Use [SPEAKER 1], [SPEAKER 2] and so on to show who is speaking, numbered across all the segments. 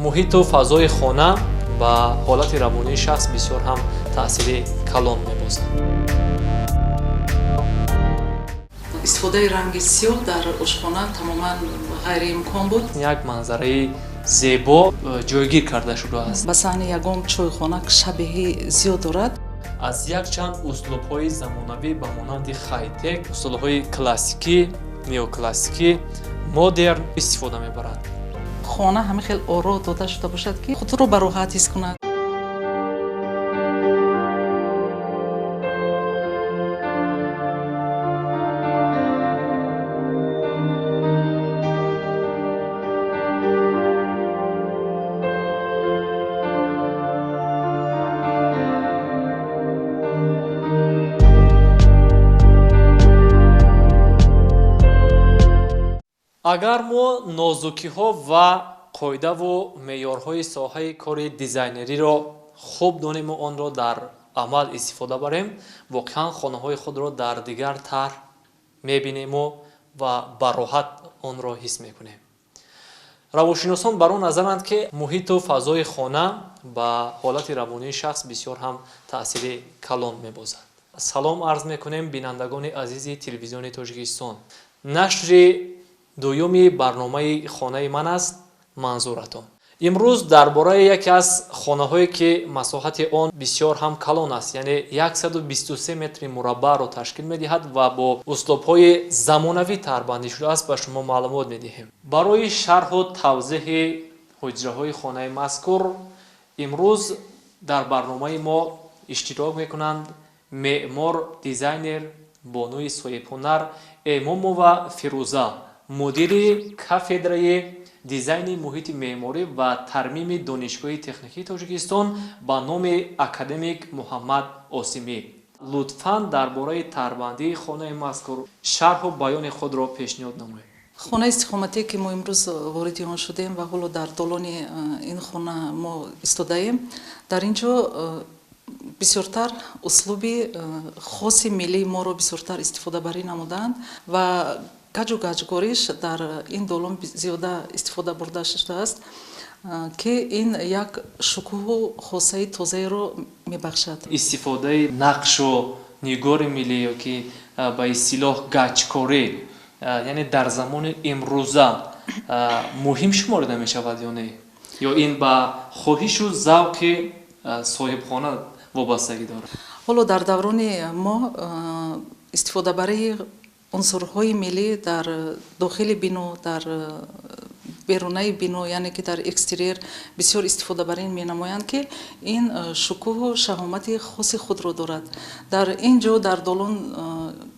[SPEAKER 1] муҳиту фазои хона ба ҳолати равонии шахс бисёр ҳам таъсири калон мебозад.
[SPEAKER 2] истифодаи ранги сиёҳ дар ошхона тамоман ғайриимкон буд.
[SPEAKER 1] як манзараи зебо ҷойгир карда шудааст.
[SPEAKER 2] ба саҳни ягон чойхона шабеҳӣ зиёд дорад.
[SPEAKER 1] аз якчанд услубҳои замонавӣ ба монанди хай-тек, услубҳои классикӣ, неоклассикӣ, модерн истифода мебаранд.
[SPEAKER 2] хона ҳамин хел оро дода шуда бошад ки худро ба роҳат ҳис кунад.
[SPEAKER 1] агар мо нозукиҳо ва қоидаву меъёрҳои соҳаи кори дизайнериро хуб донему онро дар амал истифода барем, воқеан хонаҳои худро дар дигар таҳр мебинему ва ба роҳат онро ҳис мекунем. равоншиносон бар он назаранд ки муҳиту фазои хона ба ҳолати равонии шахс бисёр ҳам таъсири калон мебозад. салом арз мекунем бинандагони азизи телевизиони Тоҷикистон. нашри дуюми барномаи хонаи ман аст манзуратон. имрӯз дар бораи яке аз хонаҳое ки масоҳати он бисёр ҳам калон аст, яъне 123 метри мураббаъро ташкил медиҳад ва бо услубҳои замонавӣ таҳрбандӣ шудааст ба шумо маълумот медиҳем. барои шарҳу тавзеҳи ҳуҷраҳои хонаи мазкур имрӯз дар барномаи мо иштирок мекунанд меъмор, дизайнер, бонуи соҳибҳунар Эмомова Фирӯза, мудири кафедраи дизайни муҳити меъморӣ ва тармими донишгоҳи техникии Тоҷикистон ба номи академик Муҳаммад Осимӣ. лутфан дар бораи таҳрбандии хонаи мазкур шарҳу баёни худро пешниҳод намоед.
[SPEAKER 2] хонаи истиқоматие ки мо имрӯз вориди он шудем ва ҳоло дар долони ин хона мо истодаем, дар ин ҷо бисёртар услуби хоси миллии моро бисёртар истифодабарӣ намуданд ва гаҷу гаҷгориш дар ин долон зиёда истифода бурда шудааст ки ин як шукӯҳу хосаи тозаеро мебахшад.
[SPEAKER 1] истифодаи нақшу нигори миллӣ ёки ба истилоҳ гаҷкорӣ, яъне дар замони имрӯза муҳим шуморида мешавад ё не? ё ин ба хоҳишу завқи соҳибхона вобастагӣ дорад?
[SPEAKER 2] ҳоло дар даврони мо истифодабарии унсурҳои миллӣ дар дохили бино, дар берунаи бино, яъне ки дар экстерьер бисёр истифодабарӣ менамоянд ки ин шукӯҳу шаҳомати хоси худро дорад. дар ин ҷо дар долон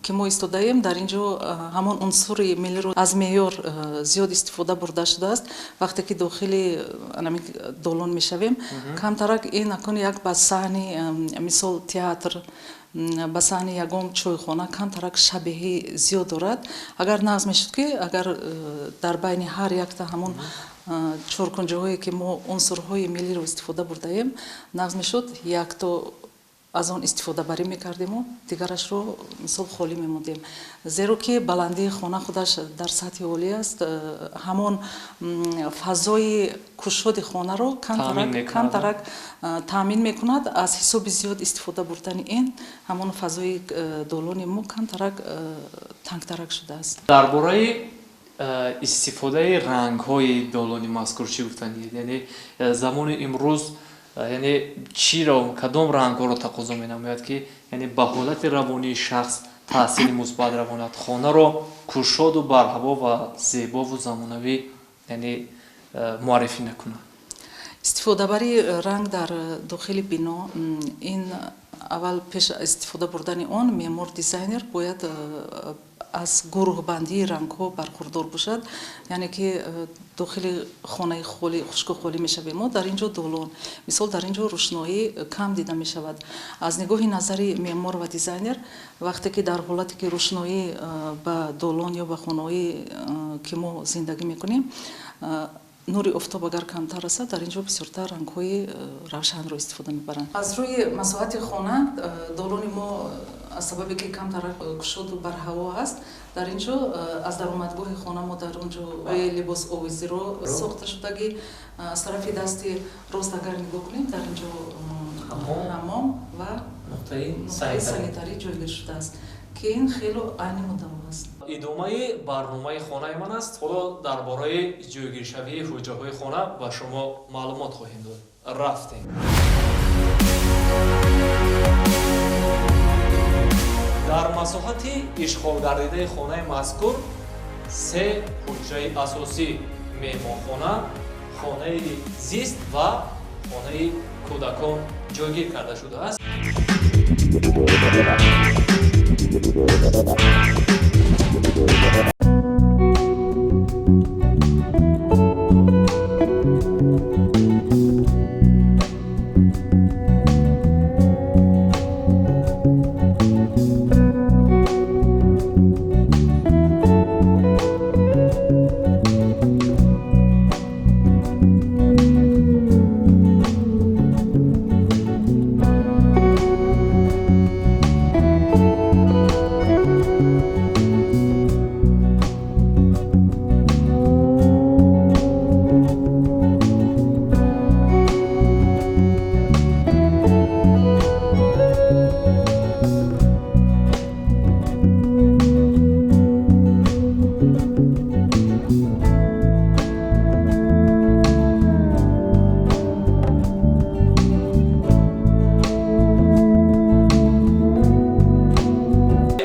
[SPEAKER 2] ки мо истодаем, дар ин ҷо ҳамон унсури миллиро аз меъёр зиёд истифода бурда шудааст. вақте ки дохили долон мешавем, камтарак ин акун як ба саҳни мисол театр, ба саҳни ягон чойхона камтарак шабеҳӣ зиёд дорад. агар нағз мешуд ки агар дар байни ҳар якта ҳамон чоркунҷаҳое ки мо унсурҳои миллиро истифода бурдаем, нағз мешуд якто аз он истифодабарӣ мекардему, дигарашро мисол холӣ мемудем. зеро ки баландии хона худаш дар сатҳи олӣ аст, ҳамон фазои кушоди хонаро камтарак таъмин мекунад. аз ҳисоби зиёд истифода бурдани ин ҳамон фазои долони мо камтарак тангтарак шудааст.
[SPEAKER 1] дар бораи истифодаи рангҳои долони мазкур чӣ гуфтанед? яъне замони имрӯз яъне чиро кадом рангҳоро тақозо менамояд ки яъне ба ҳолати равонии шахс таъсири мусбат равонад, хонаро кушоду барҳаво ва зебову замонавӣ яъне муаррифӣ накунад?
[SPEAKER 2] истифодабарии ранг дар дохили бино, ин аввал пеш истифода бурдани он меъмор, дизайнер бояд аз гурӯҳбандии рангҳо бархурдор бошад. яъне ки дохили хонаи холӣ, хушку холӣ мешавем мо, дар ин ҷо долон, мисол дар ин ҷо рӯшноӣ кам дида мешавад. аз нигоҳи назари меъмор ва дизайнер, вақте ки дар ҳолате ки рӯшноӣ ба долон ё ба хонаҳои ки мо зиндагӣ мекунем, нури офтоб агар камтар расад, дар ин ҷо бисёртар рангҳои равшанро истифода мебаранд. аз рӯи масоҳати хона долони мо аз сабабе ки камтарак кушоду барҳаво аст, дар ин ҷо аз даромадгоҳи хона мо дар он ҷо либосовизиро сохта шудаги аз тарафи дасти рост агар нигоҳ кунем дар ин ҷо ҳаммом ва нуқтаи санитарӣ ҷойгир шудааст ки ин хело айни муддао аст.
[SPEAKER 1] идомаи барномаи хонаи ман аст. ҳоло дар бораи ҷойгиршавии ҳуҷраҳои хона ба шумо маълумот хоҳем дод. рафтем. дар масоҳати ишғолгардидаи хонаи мазкур се ҳуҷраи асосӣ меҳмонхона, хонаи зист ва хонаи кӯдакон ҷойгир карда шудааст.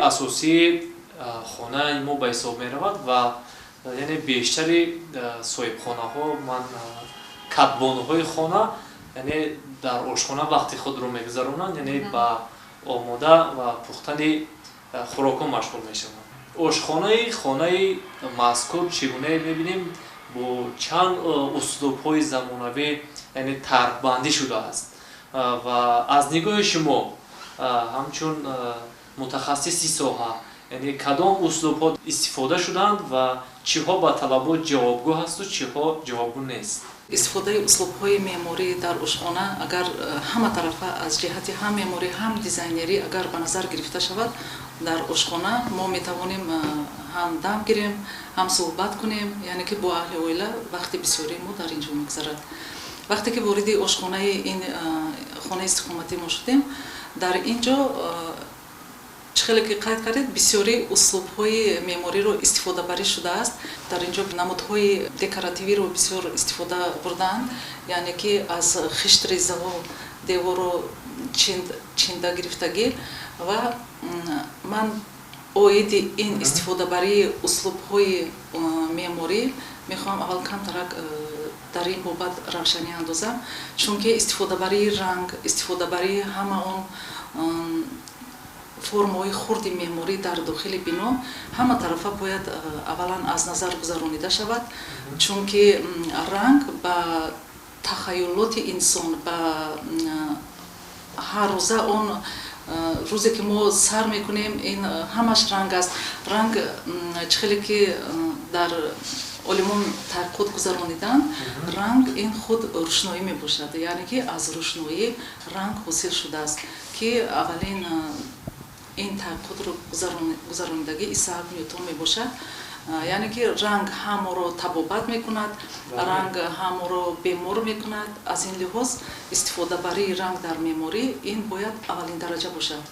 [SPEAKER 1] асосии хонаи мо ба ҳисоб меравад ва яъне бештари соҳибхонаҳо ман катбонуҳои хона яъне дар ошхона вақти худро мегузаронанд, яъне ба омода ва пухтани хӯрокҳо машғул мешаванд. ошхонаи хонаи мазкур чӣ гуна мебинем бо чанд услубҳои замонавӣ яъне тарҳбандӣ шудааст ва аз нигоҳи шумо ҳамчун мутахассиси соҳа яъне кадом услубҳо истифода шудаанд ва чиҳо ба талабот ҷавобгӯ ҳасту чиҳо ҷавобгӯ нест?
[SPEAKER 2] истифодаи услубҳои меъморӣ дар ошхона агар ҳама тарафа аз ҷиҳати ҳам меъморӣ ҳам дизайнерӣ агар ба назар гирифта шавад, дар ошхона мо метавонем ҳам дам гирем, ҳам суҳбат кунем, яъне ки бо аҳли оила вақти бисёрӣ мо дар ин ҷо мегузарад. вақте ки вориди ошхонаи ин хонаи истиқоматӣ мо шудем, дар ин ҷо хеле ки қайд кардед бисёри услубҳои меъмориро истифодабарӣ шудааст. дар ин ҷо намудҳои декоративиро бисёр истифода бурдаанд, яъне ки аз хишт резаҳо деворо чинда гирифтагӣ ва ман оиди ин истифодабарии услубҳои меъморӣ мехоҳам аввал камтарак дар ин бобат равшанӣ андозам, чунки истифодабарии ранг, истифодабарии ҳама он формаҳои хурди меъморӣ дар дохили бино ҳама тарафа бояд аввалан аз назар гузаронида шавад, чунки ранг ба тахайюлоти инсон, ба ҳар рӯза он рӯзе ки мо сар мекунем, ин ҳамаш ранг аст. ранг чихеле ки дар олимон тадқиқот гузарониданд, ранг ин худ рӯшноӣ мебошад, яъне ки аз рӯшноӣ ранг ҳосил шудааст, ки аввалин ин тадқиқотро гузаронидагӣ Исаак Ньютон мебошад, яъне ки ранг ҳаморо табобат мекунад, ранг ҳаморо бемор мекунад. аз ин лиҳоз истифодабарии ранг дар меъморӣ ин бояд аввалин дараҷа бошад.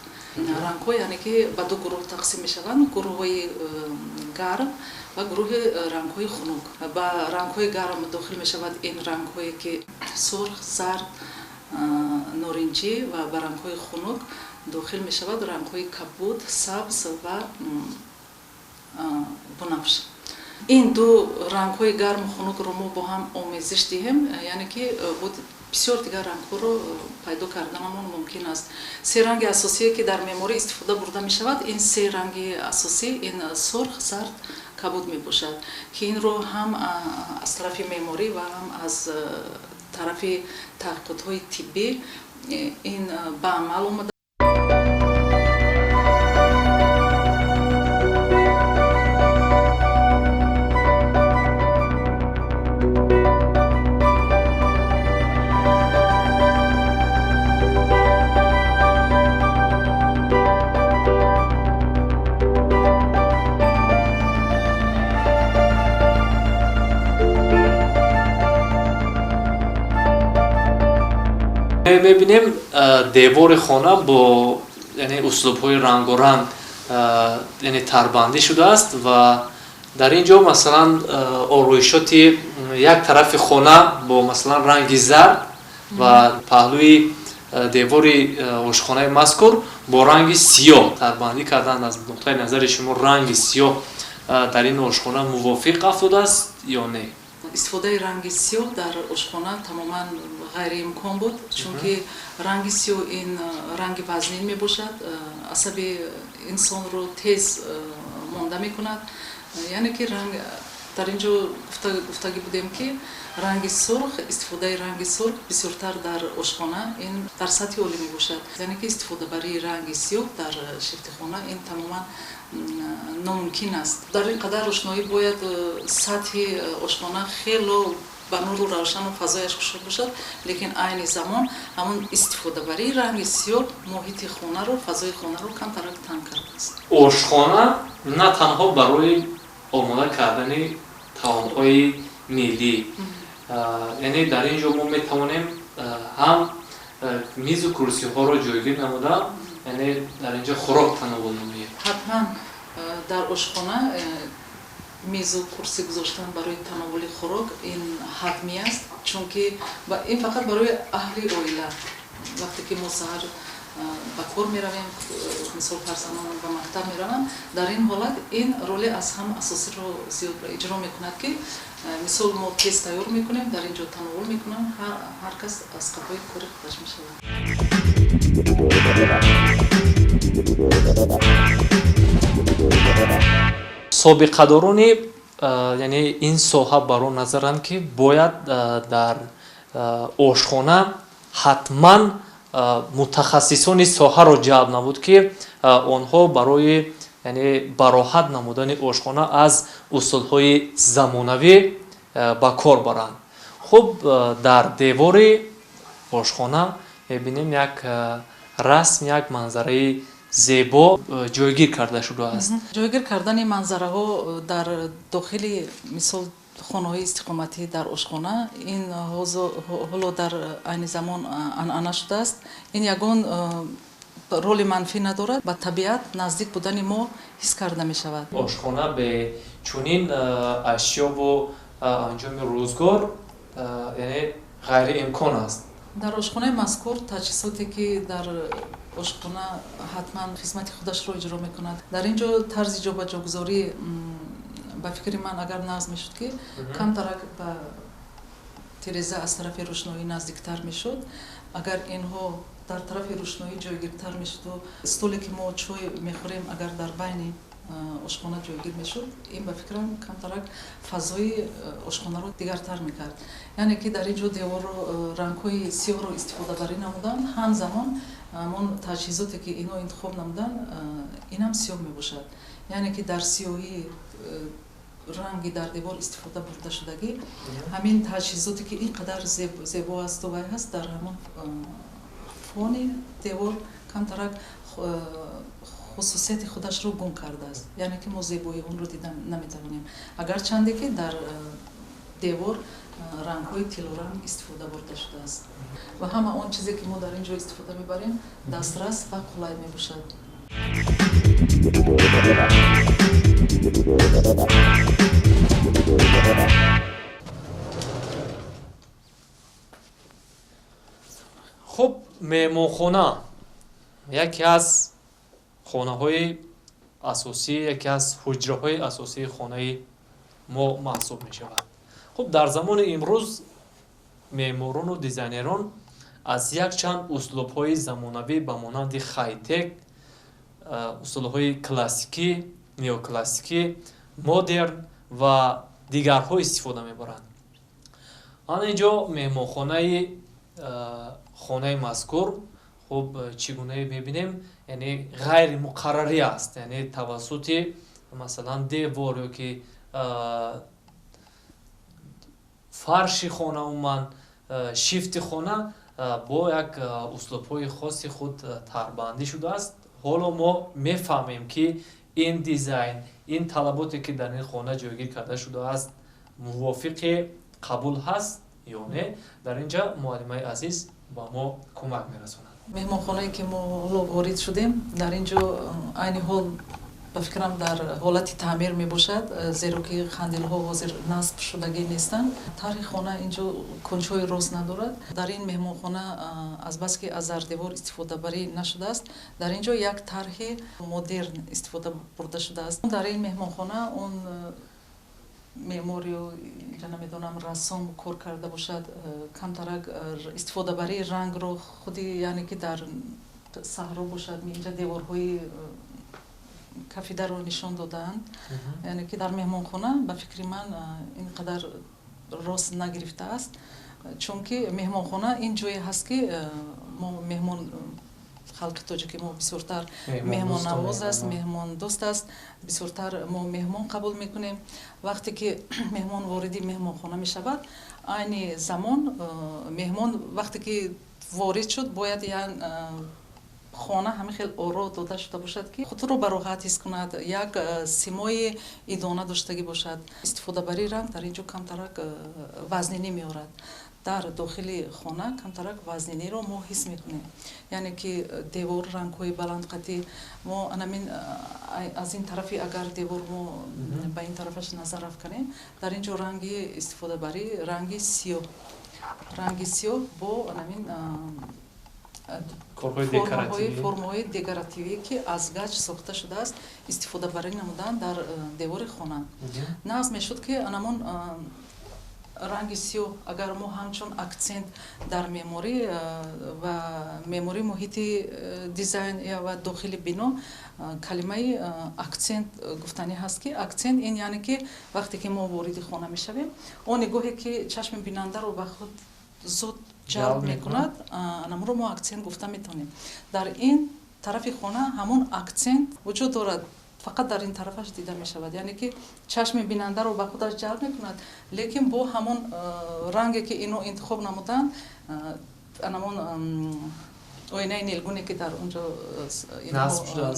[SPEAKER 2] рангҳо яъне ки ба ду гурӯҳ тақсим мешаванд, гурӯҳҳои гарм ва гурӯҳи рангҳои хунук. ба рангҳои гарм дохил мешавад ин рангҳое ки сурх, зард, норанҷӣ, ва ба рангҳои хунук дохил мешавад рангҳои кабуд, сабз ва бунафш. ин ду рангҳои гарму хунукро мо бо ҳам омезиш диҳем, яъне ки бисёр дигар рангҳоро пайдо карданамон мумкин аст. се ранги асосие ки дар меъморӣ истифода бурда мешавад, ин се ранги асосӣ, ин сурх, зард, кабуд мебошад, ки инро ҳам аз тарафи меъморӣ ва ҳам аз тарафи таҳқиқотҳои тиббӣ ин ба амал омада.
[SPEAKER 1] мебинем девори хона бо яъне услубҳои рангоранг яъне тарбандӣ шудааст ва дар ин ҷо масалан ороишоти як тарафи хона бо масалан ранги зард ва паҳлӯи девори ошхонаи мазкур бо ранги сиёҳ тарбандӣ кардан. аз нуқтаи назари шумо ранги сиёҳ дар ин ошхона мувофиқ афзудааст ё не?
[SPEAKER 2] истифодаи ранги сиёҳ дар ошхона тамоман ғайриимкон буд, чунки ранги сиёҳ ин ранги вазнин мебошад, асаби инсонро тез монда мекунад. яъне ки дар ин ҷо гуфтагӣ будем ки ранги сурх, истифодаи ранги сурх бисёртар дар ошхона ин дар сатҳи олӣ мебошад. яъне ки истифодабарии ранги сиёҳ дар шифти хона ин тамоман номумкин аст. дар ин қадар рӯшноӣ бояд сатҳи ошхона хело ба нуру равшану фазояш кушод бошад, лекин айни замон ҳамон истифодабарии ранги сиёҳ муҳити хонаро, фазои хонаро камтарак танг кардааст.
[SPEAKER 1] ошхона на танҳо барои омода кардани таомҳои миллӣ, яъне дар ин ҷо мо метавонем ҳам мизу курсиҳоро ҷойгир намуда, яъне дар ин ҷо хӯрок тановул намоем.
[SPEAKER 2] ҳатман дар ошхона мизу курси гузоштан барои тановули хӯрок ин ҳатмӣ аст, чунки ин фақат барои аҳли оила. вақте ки мо саҳар ба кор меравем, мисол фарзандонам ба мактаб мераванд, дар ин ҳолат ин роли аз ҳам асосиро зиёд иҷро мекунад ки мисол мо тез тайёр мекунем, дар ин ҷо тановул мекунам, ҳар кас аз қафои кори худаш мешавад.
[SPEAKER 1] собиқадорони яъне ин соҳа бар он назаранд ки бояд дар ошхона ҳатман мутахассисони соҳаро ҷалб намуд ки онҳо барои яъне бароҳат намудани ошхона аз усулҳои замонавӣ ба кор баранд. хуб, дар девори ошхона мебинем як расм, як манзараи зебо ҷойгир карда шудааст.
[SPEAKER 2] ҷойгир кардани манзараҳо дар дохили мисол хонаҳои истиқоматӣ дар ошхона ин ҳоло дар айни замон анъана шудааст. ин ягон роли манфӣ надорад, ба табиат наздик будани мо ҳис карда мешавад.
[SPEAKER 1] ошхона бе чунин ашёву анҷоми рӯзгор яъне ғайриимкон аст.
[SPEAKER 2] дар ошхонаи мазкур таҷҳизоте ки дар ошхона ҳатман хизмати худашро иҷро мекунад. дар ин ҷо тарзи ҷобаҷогузорӣ ба фикри ман агар нағз мешуд ки камтарак ба тиреза аз тарафи рӯшноӣ наздиктар мешуд, агар инҳо дар тарафи рӯшноӣ ҷойгиртар мешуду, столе ки мо чой мехӯрем агар дар байни ошхона ҷойгир мешуд, ин ба фикрам камтарак фазои ошхонаро дигартар мекард. яъне ки дар ин ҷо деворо рангҳои сиёҳро истифодабарӣ намуданд, ҳамзамон ҳамон таҷҳизоте ки инҳо интихоб намуданд инам сиёҳ мебошад. яъне ки дар сиёҳӣ ранги дар девор истифода бурда шудагӣ, ҳамин таҷҳизоте ки ин қадар зебо асту вай ҳаст, дар ҳамон фони девор камтарак хусусияти худашро гум кардааст. яъне ки мо зебои онро дида наметавонем, агарчанде ки дар девор рангҳои тилоранг истифода бурда шудааст ва ҳама он чизе ки мо дар ин ҷо истифода мебарем дастрас ва қулай мебошад.
[SPEAKER 1] хуб, меҳмонхона яке аз хонаҳои асосӣ, яке аз ҳуҷраҳои асосии хонаи мо маҳсуб мешавад. хуб, дар замони имрӯз меъморону дизайнерон аз якчанд услубҳои замонавӣ ба монанди хай-тек, усулҳои классикӣ, неоклассикӣ, модерн ва дигарҳо истифода мебаранд. ана инҷо меҳмонхонаи хонаи мазкур хуб чӣ гуна мебинем, яъне ғайри муқаррарӣ аст, яъне тавассути масалан девор ёки фарши хона, умуман шифти хона бо як услубҳои хоси худ тарбандӣ шудааст. ҳоло мо мефаҳмем ки ин дизайн, ин талаботе ки дар ин хона ҷойгир карда шудааст мувофиқи қабул ҳаст ё не. Дар инҷа муаллимаи азиз ба мо кӯмак мерасонад.
[SPEAKER 2] меҳмонхонае ки мо ҳоло ворид шудем дар ин ҷо айни ҳол ба фикрам дар ҳолати таъмир мебошад, зеро ки қандилҳо ҳозир насб шудагӣ нестанд. тарҳи хона ин ҷо кунҷҳои рост надорад. дар ин меҳмонхона азбаски аз зардевор истифодабарӣ нашудааст, дар ин ҷо як тарҳи модерн истифода бурда шудааст. дар ин меҳмонхона он меъмор ё инҷа намедонам рассом кор карда бошад, камтарак истифодабарии рангро худи яъне ки дар саҳро бошад, инҷа деворҳои кафидаро нишон додаанд. яъне ки дар меҳмонхона ба фикри ман инқадар рост нагирифтааст, чунки меҳмонхона ин ҷое ҳаст ки мо меҳмон халқи тоҷикӣ мо бисёртар меҳмоннавоз аст, меҳмондӯст аст, бисёртар мо меҳмон қабул мекунем. вақте ки меҳмон вориди меҳмонхона мешавад, айни замон меҳмон вақте ки ворид шуд бояд хона ҳамин хел оро дода шуда бошад ки худро бароҳат ҳис кунад, як симои идона доштагӣ бошад. истифодабарии ранг дар ин ҷо камтарак вазнинӣ меорад. дар дохили хона камтарак вазнинеро мо ҳис мекунем, яъне ки девор рангҳои баландқатӣ, мо анамин аз ин тарафи агар девор мо ба ин тарафаш назар афканем, дар ин ҷо ранги истифодабарӣ ранги сиёҳ бо анамин формаҳои декоративие ки аз гач сохта шудааст истифодабарӣ намуданд дар девори хона. нағз мешуд ки анамон ранги сиёҳ агар мо ҳамчун аксент дар меъморӣ ва меъмории муҳити дизайн ва дохили бино калимаи аксент гуфтанӣ ҳаст ки аксент ин яъне ки вақте ки мо вориди хона мешавем, он нигоҳе ки чашми бинандаро ба худ зуд ҷалб мекунад, анамро мо аксент гуфта метавонем. дар ин тарафи хона ҳамон аксент вуҷуд дорад, фақат дар ин тарафаш дида мешавад, яъне ки чашми бинандаро ба худаш ҷалб мекунад, лекин бо ҳамон ранге ки ино интихоб намуданд, анамон оинаи нилгуне ки дар онҷо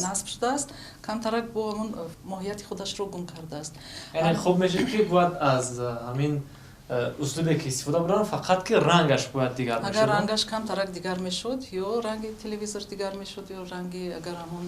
[SPEAKER 2] насб шудааст, камтарак бо ҳамон моҳияти худашро гум кардааст.
[SPEAKER 1] яъне хуб мешуд ки бояд аз ҳамин услубе ки истифода бурдан фақат ки рангаш бояд дигар мешуд.
[SPEAKER 2] агар рангаш камтарак дигар мешуд, ё ранги телевизор дигар мешуд, ё ранги агар ҳамон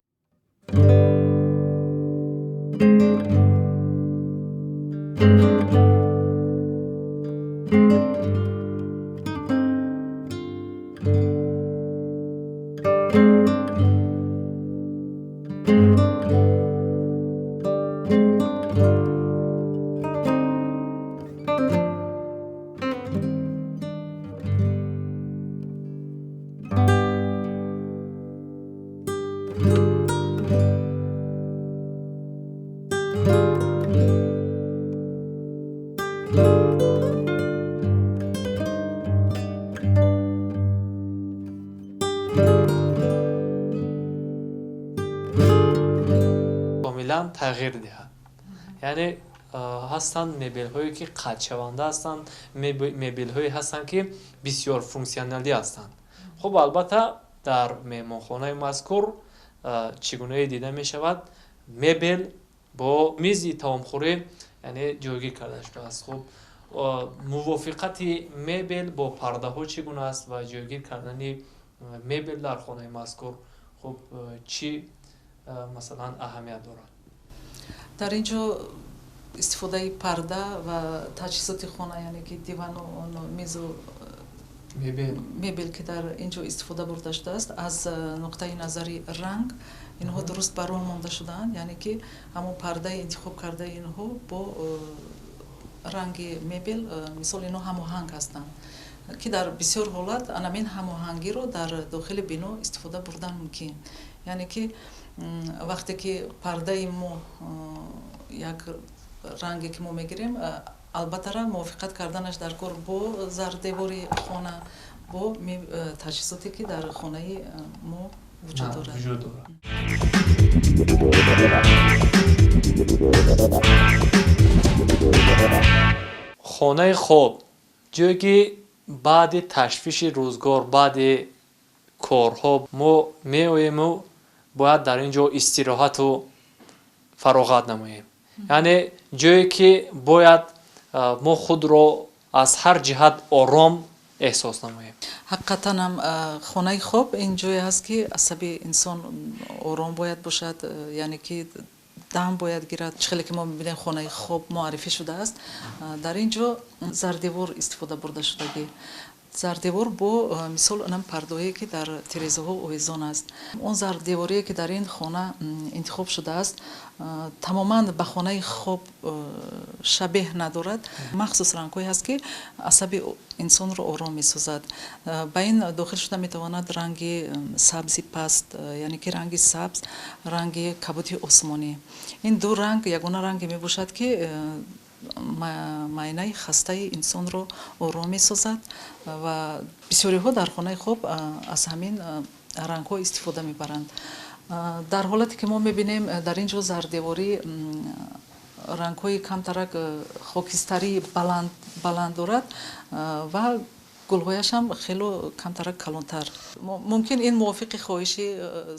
[SPEAKER 1] тағйир диҳад. яъне ҳастанд мебелҳое ки қатшаванда ҳастанд, мебелҳое ҳастанд ки бисёр функсионалӣ ҳастанд. хуб албатта дар меҳмонхонаи мазкур чӣ гуна дида мешавад, мебел бо мизи таомхӯрӣ яъне ҷойгир карда шудааст. хуб мувофиқати мебел бо пардаҳо чӣ гуна аст ва ҷойгир кардани мебел дар хонаи мазкур хуб чӣ масалан аҳамият дорад?
[SPEAKER 2] дар ин ҷо истифодаи парда ва таҷҳизоти хона, яъне ки дивану мезу мебел ки дар ин ҷо истифода бурда шудааст, аз нуқтаи назари ранг инҳо дуруст ба роҳ монда шудаанд, яъне ки ҳамон пардаи интихоб кардаи инҳо бо ранги мебел мисол инҳо ҳамоҳанг ҳастанд, ки дар бисёр ҳолат анамин ҳамоҳангиро дар дохили бино истифода бурдан мумкин. яъне ки вақте ки пардаи мо як ранге ки мо мегирем, албатта мувофиқат карданаш дар кор бо зардевори хона, бо таҷҳизоте ки дар хонаи мо вуҷуд дорад.
[SPEAKER 1] хонаи хоб ҷое ки баъди ташвиши рӯзгор, баъди корҳо мо меоему бояд дар ин ҷо истироҳату фароғат намоем. яъне ҷое ки бояд мо худро аз ҳар ҷиҳат ором эҳсос намоем.
[SPEAKER 2] ҳақиқатан ҳам хонаи хоб ин ҷое ҳаст ки асаби инсон ором бояд бошад, яъне ки дам бояд гирад. Чӣ хеле ки мо мебинем хонаи хоб муаррифӣ шудааст, дар ин ҷо зардевор истифода бурда шудагӣ. Зардевор бо мисол онам пардоҳие ки дар тирезаҳо овезон аст. Он зардеворие ки дар ин хона интихоб шудааст тамоман ба хонаи хоб шабеҳ надорад. махсус рангҳое ҳаст ки асаби инсонро ором месозад. Ба ин дохил шуда метавонад ранги сабзи паст, яъне ки ранги сабз, ранги кабуди осмонӣ. Ин ду ранг ягона ранге мебошад ки майнаи хастаи инсонро ором месозад ва бисёриҳо дар хонаи хоб аз ҳамин рангҳо истифода мебаранд. дар ҳолате ки мо мебинем дар ин ҷо зардеворӣ рангҳои камтарак хокистарии баланд дорад ва гулҳояш ҳам хело камтарак калонтар. Мумкин ин мувофиқи хоҳиши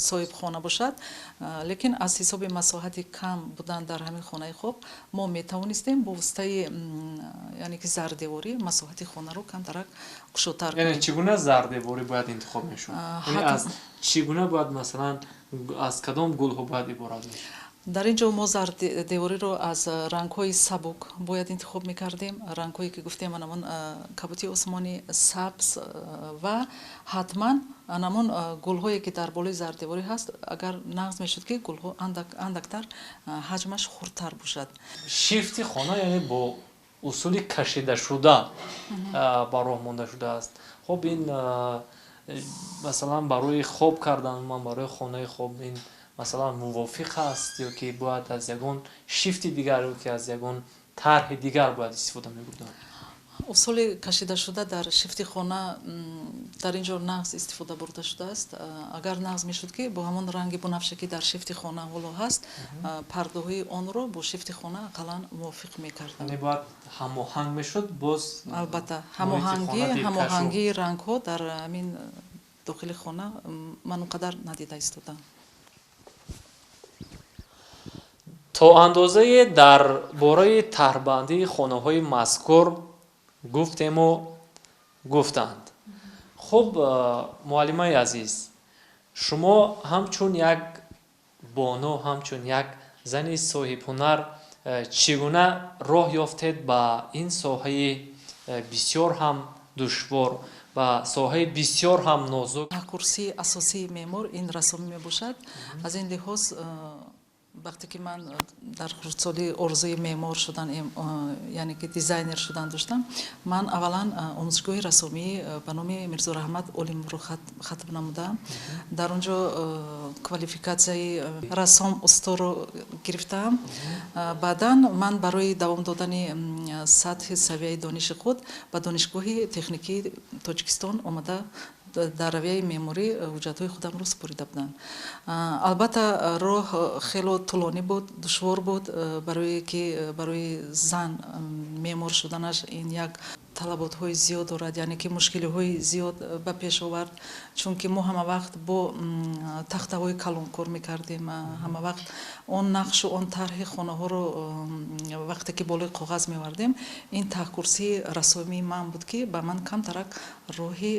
[SPEAKER 2] соҳибхона бошад, лекин аз ҳисоби масоҳати кам будан дар ҳамин хонаи хоб мо метавонистем бо воситаи яъне ки зардеворӣ масоҳати хонаро камтарак кушодтар кунем.
[SPEAKER 1] Чӣ гуна зардеворӣ бояд интихоб мешуд? Аз чӣ гуна бояд масалан аз кадом гулҳо бояд иборат мешуд? Дар
[SPEAKER 2] ин ҷо мо зардевориро аз рангҳои сабук бояд интихоб мекардем, рангҳое ки гуфтем анамон кабути осмонӣ, сабз ва ҳатман анамон гулҳое ки дар болои зардеворӣ ҳаст, агар нағз мешуд ки гулҳо андактар ҳаҷмаш хурдтар бошад.
[SPEAKER 1] Шифти хона яъне бо усули кашидашуда ба роҳ монда шудааст. Хоб ин масалан барои хоб кардан, ман барои хонаи хоб ин масалан мувофиқ аст ё ки бояд аз ягон шифти дигар ё ки аз ягон тарҳи дигар бояд истифода мебурданд? Усули кашидашуда дар шифти хона дар ин ҷо нағз истифода бурда шудааст. Агар нағз мешуд ки бо ҳамон ранги бунавша ки дар шифти хона ҳоло ҳаст, пардоҳои онро бо шифти хона ақаллан мувофиқ мекарданд. Яъне бояд ҳамоҳанг мешуд боз? Албатта, ҳамоҳангии рангҳо дар ҳамин дохили хона ман он қадар надида истодам. То андозае дар бораи таҳрбандии хонаҳои мазкур гуфтему гуфтанд. Хуб, муаллимаи азиз, шумо ҳамчун як боно, ҳамчун як зани соҳибҳунар чӣ гуна роҳ ёфтед ба ин соҳаи бисёр ҳам душвор ва соҳаи бисёр ҳам нозук? Курсии асосии меъмор ин рассомӣ мебошад. Аз ин лиҳоз вақте ки ман дар хурдсолӣ орзуи меъмор шудан, яъне ки дизайнер шудан доштам, ман аввалан омӯзишгоҳи рассомии ба номи Мирзораҳмат Олимовро хатм намудам. Дар он ҷо квалификатсияи рассом усторо гирифтаам. Баъдан ман барои давом додани сатҳи савияи дониши худ ба донишгоҳи техникии Тоҷикистон омада дар равияи меъморӣ ҳуҷҷатҳои худамро супорида буданд. Албатта роҳ хело тӯлонӣ буд, душвор буд, барои зан меъмор шуданаш ин як талаботҳои зиёд дорад, яъне ки мушкилиҳои зиёд ба пеш овард, чунки мо ҳамавақт бо тахтаҳои калонкор мекардем, ҳамавақт он нақшу он тарҳи хонаҳоро вақте ки болои коғаз мевардем, ин таҳкурсии рассомии ман буд ки ба ман камтарак роҳи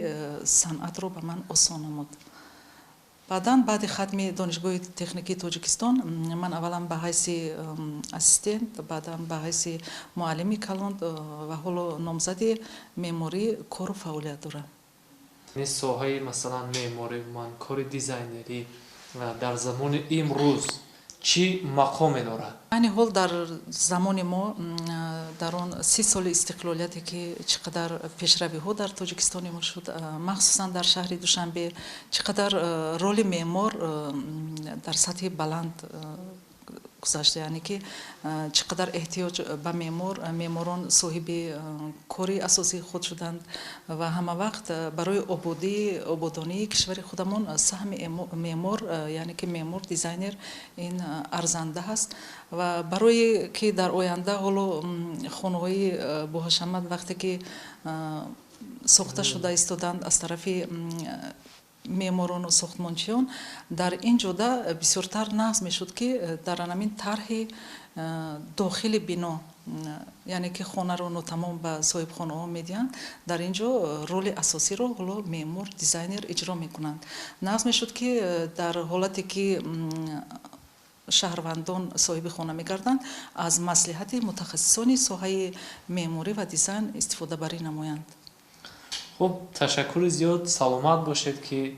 [SPEAKER 1] санъатро ба ман осон намуд. баъдан баъди хатми донишгоҳи техникии Тоҷикистон ман аввалан ба ҳайси ассистент, баъдан ба ҳайси муаллими калон ва ҳоло номзади меъморӣ кору фаъолият дорам. Соҳаи масалан меъморӣ, кори дизайнерӣ дар замони имрӯз чӣ мақоме дорад? айни ҳол дар замони мо дар он 30 соли истиқлолияте ки чӣ қадар пешравиҳо дар Тоҷикистони мо шуд, махсусан дар шаҳри Душанбе, чӣ қадар роли меъмор дар сатҳи баланд гузашта, яъне ки чӣ қадар эҳтиёҷ ба меъморон соҳиби кори асосии худ шуданд ва ҳамавақт барои ободонии кишвари худамон саҳми меъмор, яъне ки меъмор, дизайнер ин арзанда ҳаст ва барое ки дар оянда ҳоло хонаҳои боҳашамат вақте ки сохта шуда истоданд аз тарафи меъморону сохтмончиён, дар ин ҷода бисёртар нағз мешуд ки дар анамин тарҳи дохили бино
[SPEAKER 2] яъне ки хонаро нотамом ба соҳибхонаҳо медиҳанд, дар ин ҷо роли асосиро ҳоло меъмор, дизайнер иҷро мекунанд. нағз мешуд ки дар ҳолате ки шаҳрвандон соҳиби хона мегарданд, аз маслиҳати мутахассисони соҳаи меъморӣ ва дизайн истифодабарӣ намоянд.
[SPEAKER 1] хуб, ташаккури зиёд. саломат бошед ки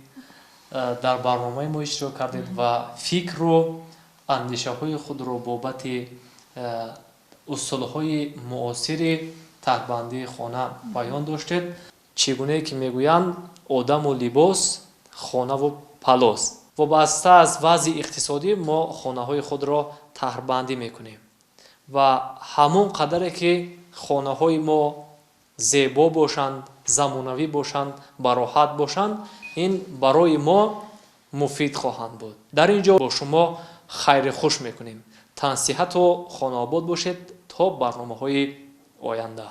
[SPEAKER 1] дар барномаи мо иштирок кардед ва фикру андешаҳои худро бобати усулҳои муосири таҳбандии хона баён доштед. чӣ гуне ки мегӯянд одаму либос, хонаву палос. вобаста аз вазъи иқтисодӣ мо хонаҳои худро таҳрбандӣ мекунем ва ҳамон қадаре ки хонаҳои мо зебо бошанд, замонавӣ бошанд, бароҳат бошанд, ин барои мо муфид хоҳанд буд. дар ин ҷо бо шумо хайри хуш мекунем. тансиҳату хонаобод бошед то барномаҳои оянда.